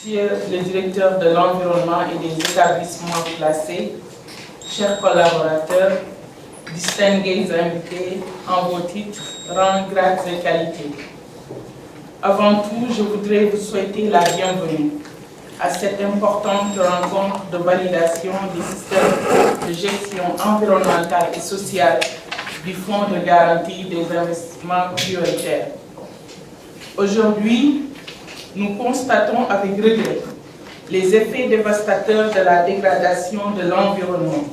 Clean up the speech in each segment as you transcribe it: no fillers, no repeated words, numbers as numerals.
Monsieur le directeur de l'environnement et des établissements classés, chers collaborateurs, distingués invités en vos titres, rangs, grades et qualités. Avant tout, je voudrais vous souhaiter la bienvenue à cette importante rencontre de validation des systèmes de gestion environnementale et sociale du Fonds de garantie des investissements prioritaires. Aujourd'hui, nous constatons avec regret les effets dévastateurs de la dégradation de l'environnement,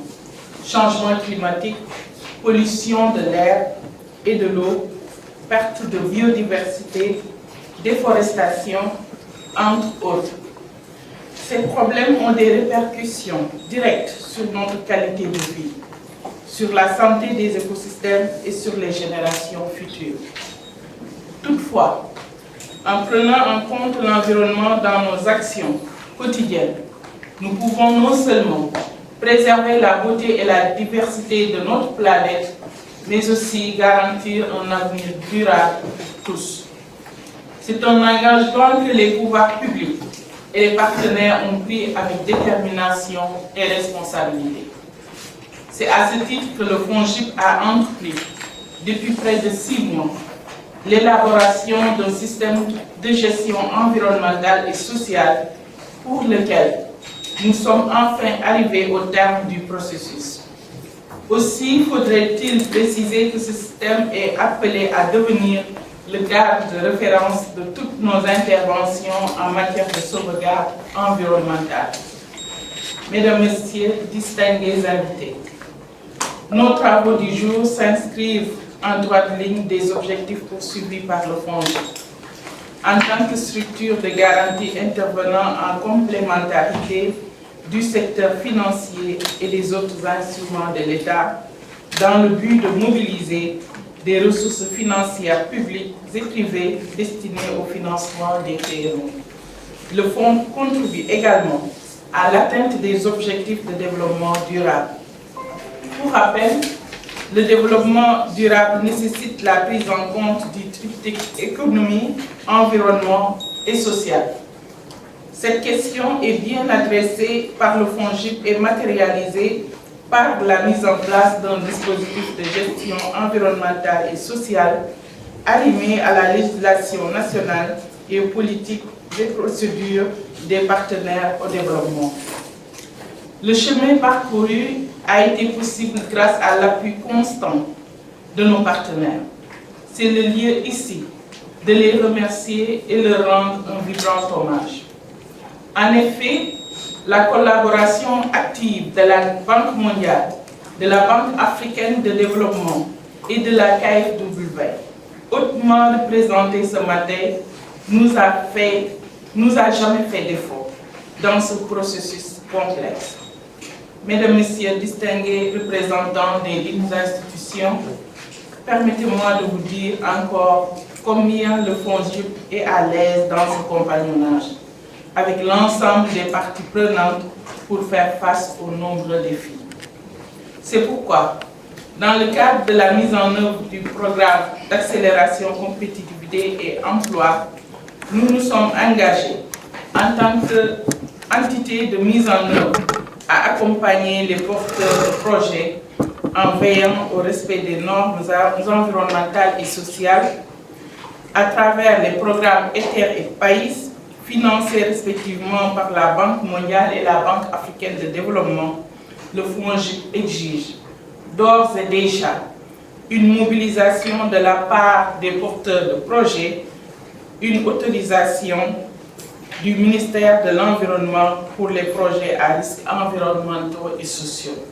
changement climatique, pollution de l'air et de l'eau, perte de biodiversité, déforestation, entre autres. Ces problèmes ont des répercussions directes sur notre qualité de vie, sur la santé des écosystèmes et sur les générations futures. Toutefois, en prenant en compte l'environnement dans nos actions quotidiennes, nous pouvons non seulement préserver la beauté et la diversité de notre planète, mais aussi garantir un avenir durable pour tous. C'est un engagement que les pouvoirs publics et les partenaires ont pris avec détermination et responsabilité. C'est à ce titre que le FONGIP a entrepris, depuis près de 6 mois, l'élaboration d'un système de gestion environnementale et sociale pour lequel nous sommes enfin arrivés au terme du processus. Aussi faudrait-il préciser que ce système est appelé à devenir le cadre de référence de toutes nos interventions en matière de sauvegarde environnementale. Mesdames, Messieurs, distingués invités, nos travaux du jour s'inscrivent en droite ligne des objectifs poursuivis par le FONGIP. En tant que structure de garantie intervenant en complémentarité du secteur financier et des autres instruments de l'État, dans le but de mobiliser des ressources financières publiques et privées destinées au financement des PME. Le Fonds contribue également à l'atteinte des objectifs de développement durable. Pour rappel, le développement durable nécessite la prise en compte du triptyque économie, environnement et social. Cette question est bien adressée par le FONGIP et matérialisée par la mise en place d'un dispositif de gestion environnementale et sociale arrimé à la législation nationale et aux politiques et procédures des partenaires au développement. Le chemin parcouru a été possible grâce à l'appui constant de nos partenaires. C'est le lieu ici de les remercier et leur rendre un vibrant hommage. En effet, la collaboration active de la Banque mondiale, de la Banque africaine de développement et de la KfW, hautement représentée ce matin, nous a jamais fait défaut dans ce processus complexe. Mesdames, Messieurs, distingués représentants des dites institutions, permettez-moi de vous dire encore combien le FONGIP est à l'aise dans ce compagnonnage avec l'ensemble des parties prenantes pour faire face aux nombreux défis. C'est pourquoi, dans le cadre de la mise en œuvre du programme d'accélération, compétitivité et emploi, nous nous sommes engagés en tant qu'entité de mise en œuvre à accompagner les porteurs de projets en veillant au respect des normes environnementales et sociales à travers les programmes ETER et PAIS, financés respectivement par la Banque mondiale et la Banque africaine de développement. Le FONGIP exige d'ores et déjà une mobilisation de la part des porteurs de projets, une autorisation du ministère de l'Environnement pour les projets à risque environnementaux et sociaux.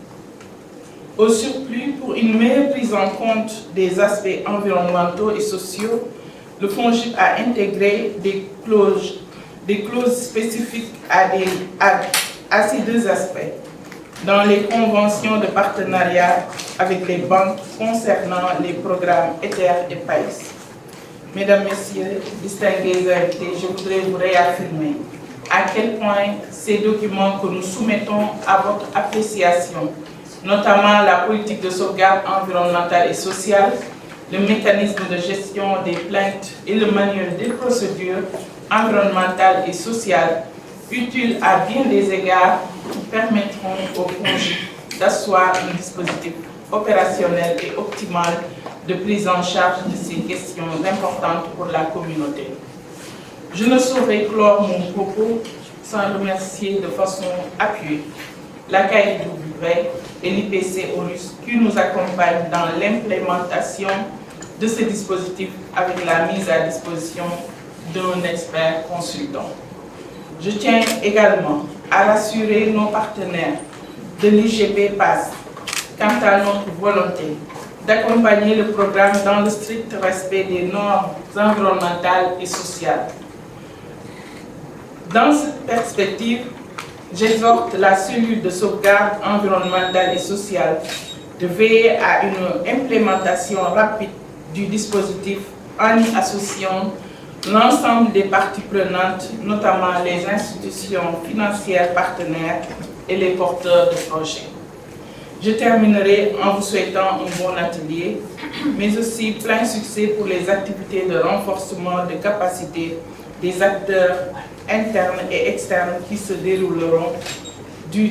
Au surplus, pour une meilleure prise en compte des aspects environnementaux et sociaux, le FONGIP a intégré des clauses spécifiques à ces deux aspects dans les conventions de partenariat avec les banques concernant les programmes ETER et PAIS. Mesdames, Messieurs, distingués invités, je voudrais vous réaffirmer à quel point ces documents que nous soumettons à votre appréciation, notamment la politique de sauvegarde environnementale et sociale, le mécanisme de gestion des plaintes et le manuel des procédures environnementales et sociales, utiles à bien des égards qui permettront au FONGIP d'asseoir un dispositif opérationnel et optimal de prise en charge de ces questions importantes pour la communauté. Je ne saurais clore mon propos sans remercier de façon appuyée la CAI et l'IPC ONUS qui nous accompagnent dans l'implémentation de ce dispositif avec la mise à disposition d'un expert consultant. Je tiens également à rassurer nos partenaires de l'IGP PAS quant à notre volonté d'accompagner le programme dans le strict respect des normes environnementales et sociales. Dans cette perspective, j'exhorte la cellule de sauvegarde environnementale et sociale de veiller à une implémentation rapide du dispositif en y associant l'ensemble des parties prenantes, notamment les institutions financières partenaires et les porteurs de projets. Je terminerai en vous souhaitant un bon atelier, mais aussi plein succès pour les activités de renforcement de capacité des acteurs internes et externes qui se dérouleront du